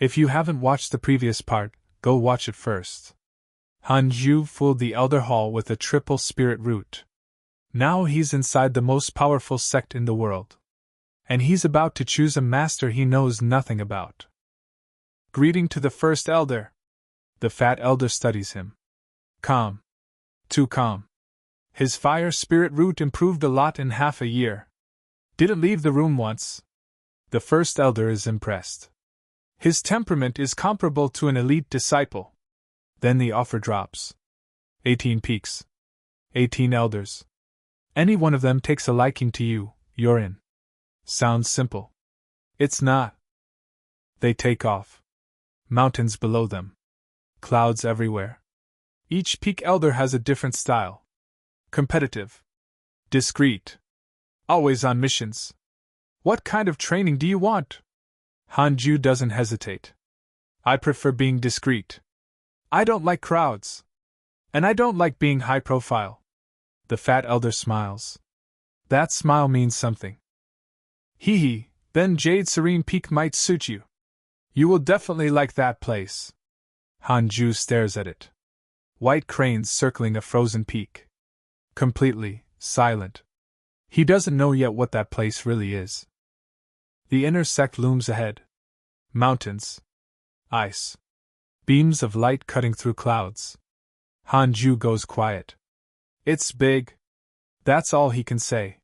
If you haven't watched the previous part, go watch it first. Hanju fooled the Elder Hall with a triple spirit root. Now he's inside the most powerful sect in the world. And he's about to choose a master he knows nothing about. Greeting to the first elder. The fat elder studies him. Calm. Too calm. His fire spirit root improved a lot in half a year. Didn't leave the room once. The first elder is impressed. His temperament is comparable to an elite disciple. Then the offer drops. 18 peaks. 18 elders. Any one of them takes a liking to you, you're in. Sounds simple. It's not. They take off. Mountains below them. Clouds everywhere. Each peak elder has a different style. Competitive. Discreet. Always on missions. What kind of training do you want? Hanju doesn't hesitate. I prefer being discreet. I don't like crowds. And I don't like being high profile. The fat elder smiles. That smile means something. Hee hee, then Jade Serene Peak might suit you. You will definitely like that place. Hanju stares at it. White cranes circling a frozen peak. Completely silent. He doesn't know yet what that place really is. The inner sect looms ahead. Mountains. Ice. Beams of light cutting through clouds. Hanju goes quiet. It's big. That's all he can say.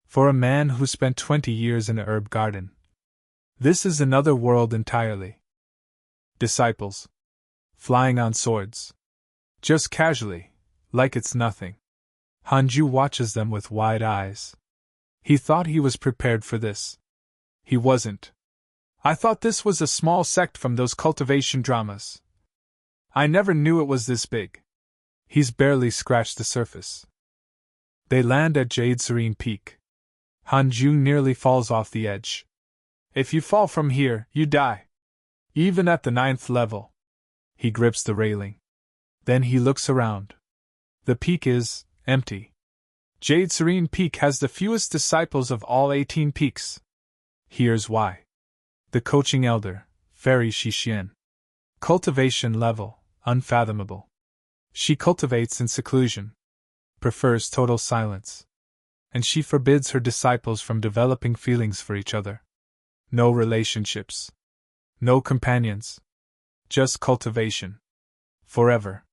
For a man who spent 20 years in a herb garden. This is another world entirely. Disciples. Flying on swords. Just casually, like it's nothing. Hanju watches them with wide eyes. He thought he was prepared for this. He wasn't. I thought this was a small sect from those cultivation dramas. I never knew it was this big. He's barely scratched the surface. They land at Jade Serene Peak. Hanju nearly falls off the edge. If you fall from here, you die. Even at the 9th level. He grips the railing. Then he looks around. The peak is empty. Jade Serene Peak has the fewest disciples of all 18 peaks. Here's why. The coaching elder, Fairy Xi Xuan. Cultivation level, unfathomable. She cultivates in seclusion. Prefers total silence. And she forbids her disciples from developing feelings for each other. No relationships. No companions. Just cultivation. Forever.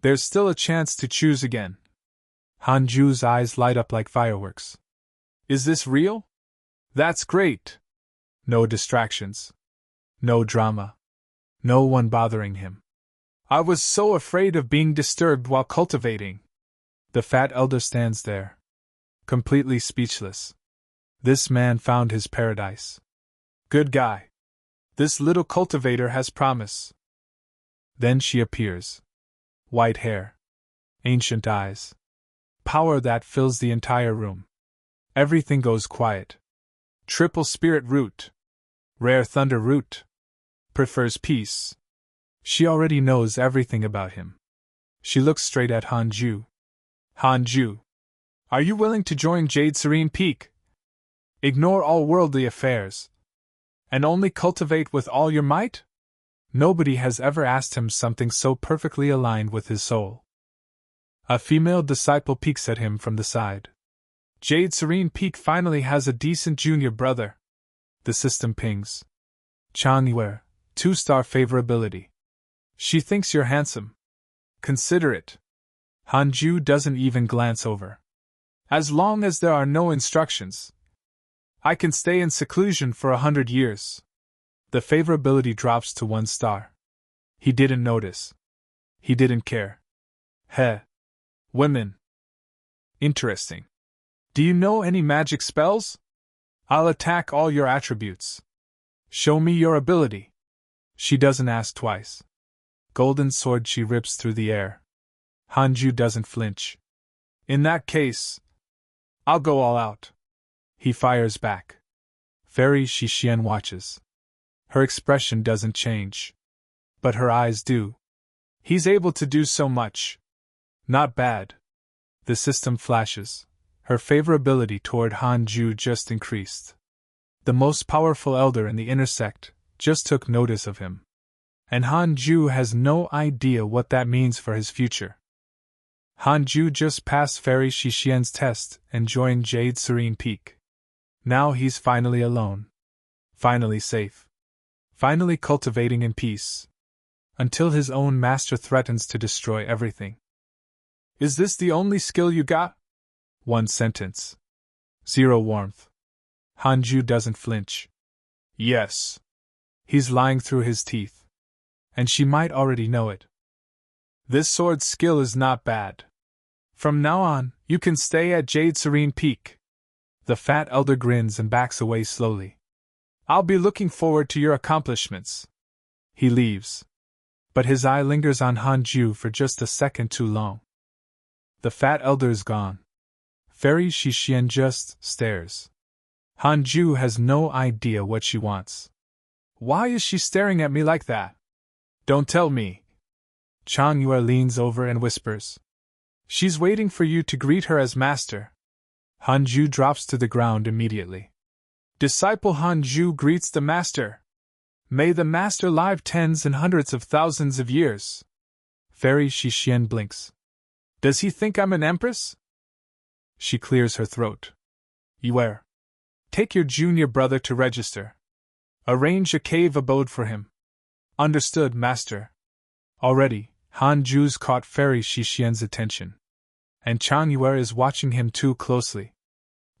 There's still a chance to choose again. Hanju's eyes light up like fireworks. Is this real? That's great. No distractions. No drama. No one bothering him. I was so afraid of being disturbed while cultivating. The fat elder stands there. Completely speechless. This man found his paradise. Good guy. This little cultivator has promise. Then she appears. White hair. Ancient eyes. Power that fills the entire room. Everything goes quiet. Triple spirit root. Rare thunder root. Prefers peace. She already knows everything about him. She looks straight at Hanju. Hanju. Are you willing to join Jade Serene Peak? Ignore all worldly affairs. And only cultivate with all your might? Nobody has ever asked him something so perfectly aligned with his soul. A female disciple peeks at him from the side. Jade Serene Peak finally has a decent junior brother. The system pings. Changware, 2-star favorability. She thinks you're handsome. Consider it. Hanju doesn't even glance over. As long as there are no instructions. I can stay in seclusion for 100 years. The favorability drops to 1 star. He didn't notice. He didn't care. Heh. Women. Interesting. Do you know any magic spells? I'll attack all your attributes. Show me your ability. She doesn't ask twice. Golden sword she rips through the air. Hanju doesn't flinch. In that case, I'll go all out. He fires back. Fairy Xi Xuan watches. Her expression doesn't change. But her eyes do. He's able to do so much. Not bad. The system flashes. Her favorability toward Hanju just increased. The most powerful elder in the inner sect, just took notice of him. And Hanju has no idea what that means for his future. Hanju just passed Fairy Xi Xuan's test and joined Jade Serene Peak. Now he's finally alone. Finally safe. Finally cultivating in peace. Until his own master threatens to destroy everything. Is this the only skill you got? One sentence. Zero warmth. Hanju doesn't flinch. Yes. He's lying through his teeth. And she might already know it. This sword skill is not bad. From now on, you can stay at Jade Serene Peak. The fat elder grins and backs away slowly. I'll be looking forward to your accomplishments. He leaves. But his eye lingers on Hanju for just a second too long. The fat elder is gone. Fairy Xi Xuan just stares. Hanju has no idea what she wants. Why is she staring at me like that? Don't tell me. Changyue leans over and whispers. She's waiting for you to greet her as master. Hanju drops to the ground immediately. Disciple Hanju greets the master. May the master live tens and hundreds of thousands of years. Fairy Xi Xuan blinks. Does he think I'm an empress? She clears her throat. Yue. Take your junior brother to register. Arrange a cave abode for him. Understood, master. Already, Hanju's caught Fairy Xi Xuan's attention. And Changyue is watching him too closely.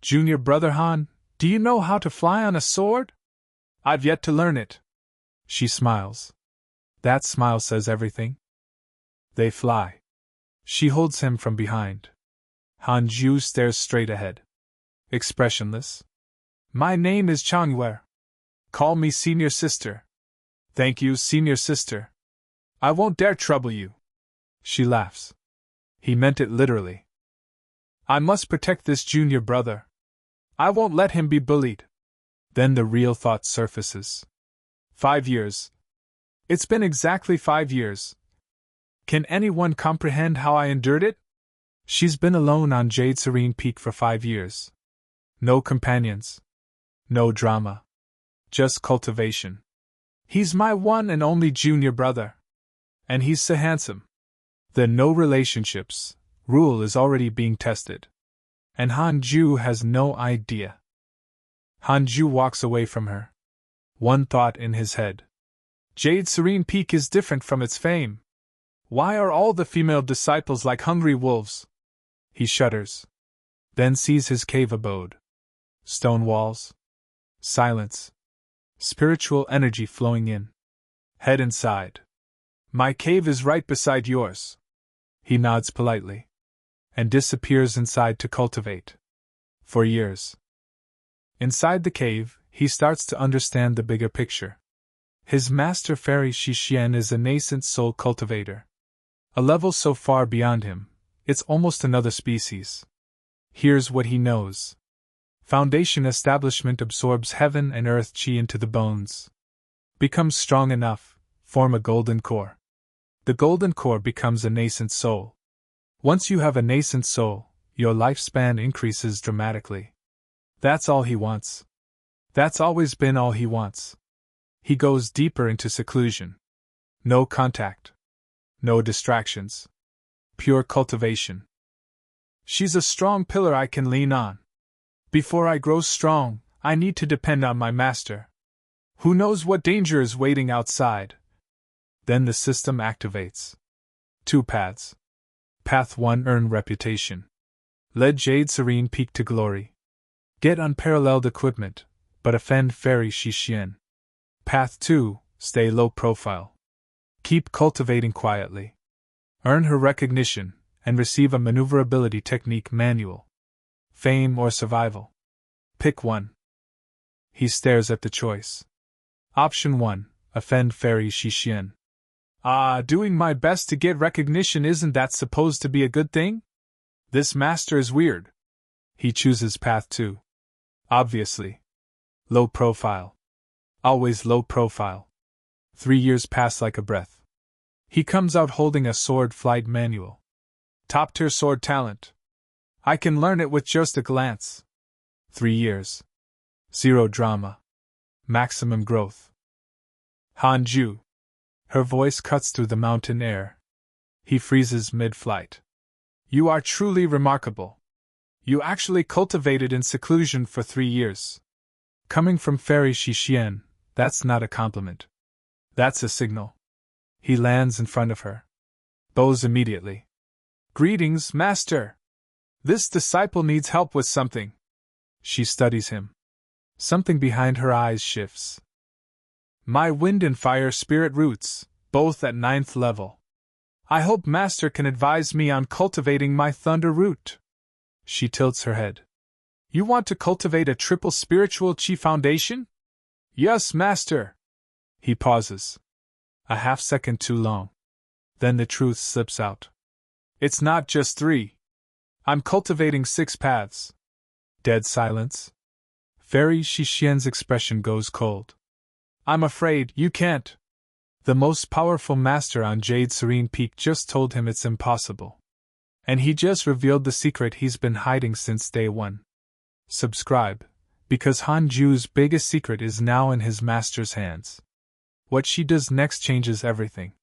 Junior brother Han, do you know how to fly on a sword? I've yet to learn it. She smiles. That smile says everything. They fly. She holds him from behind. Hanju stares straight ahead. Expressionless. My name is Changyue. Call me senior sister. Thank you, senior sister. I won't dare trouble you. She laughs. He meant it literally. I must protect this junior brother. I won't let him be bullied. Then the real thought surfaces. 5 years. It's been exactly 5 years. Can anyone comprehend how I endured it? She's been alone on Jade Serene Peak for 5 years. No companions. No drama. Just cultivation. He's my one and only junior brother. And he's so handsome. The no relationships rule is already being tested. And Hanju has no idea. Hanju walks away from her. One thought in his head. Jade Serene Peak is different from its fame. Why are all the female disciples like hungry wolves? He shudders. Then sees his cave abode. Stone walls. Silence. Spiritual energy flowing in. Head inside. My cave is right beside yours. He nods politely. And disappears inside to cultivate. For years. Inside the cave, he starts to understand the bigger picture. His master Fairy Xi Xuan is a nascent soul cultivator. A level so far beyond him, it's almost another species. Here's what he knows. Foundation establishment absorbs heaven and earth chi into the bones. Becomes strong enough, form a golden core. The golden core becomes a nascent soul. Once you have a nascent soul, your lifespan increases dramatically. That's all he wants. That's always been all he wants. He goes deeper into seclusion. No contact. No distractions. Pure cultivation. She's a strong pillar I can lean on. Before I grow strong, I need to depend on my master. Who knows what danger is waiting outside? Then the system activates. 2 paths. Path 1, earn reputation. Lead Jade Serene Peak to glory. Get unparalleled equipment, but offend Fairy Xi Xuan. Path 2, stay low profile. Keep cultivating quietly. Earn her recognition, and receive a maneuverability technique manual. Fame or survival. Pick one. He stares at the choice. Option 1, offend Fairy Xi Xuan. Doing my best to get recognition, isn't that supposed to be a good thing? This master is weird. He chooses path 2. Obviously. Low profile. Always low profile. 3 years pass like a breath. He comes out holding a sword flight manual. Top tier sword talent. I can learn it with just a glance. 3 years. Zero drama. Maximum growth. Hanju. Her voice cuts through the mountain air. He freezes mid-flight. You are truly remarkable. You actually cultivated in seclusion for 3 years. Coming from Fairy Xi Xuan, that's not a compliment. That's a signal. He lands in front of her. Bows immediately. Greetings, Master. This disciple needs help with something. She studies him. Something behind her eyes shifts. My wind and fire spirit roots, both at 9th level. I hope Master can advise me on cultivating my thunder root. She tilts her head. You want to cultivate a triple spiritual chi foundation? Yes, Master. He pauses. A half-second too long. Then the truth slips out. It's not just 3. I'm cultivating 6 paths. Dead silence. Fairy Xi Xuan's expression goes cold. I'm afraid you can't. The most powerful master on Jade Serene Peak just told him it's impossible. And he just revealed the secret he's been hiding since day 1. Subscribe, because Hanju's biggest secret is now in his master's hands. What she does next changes everything.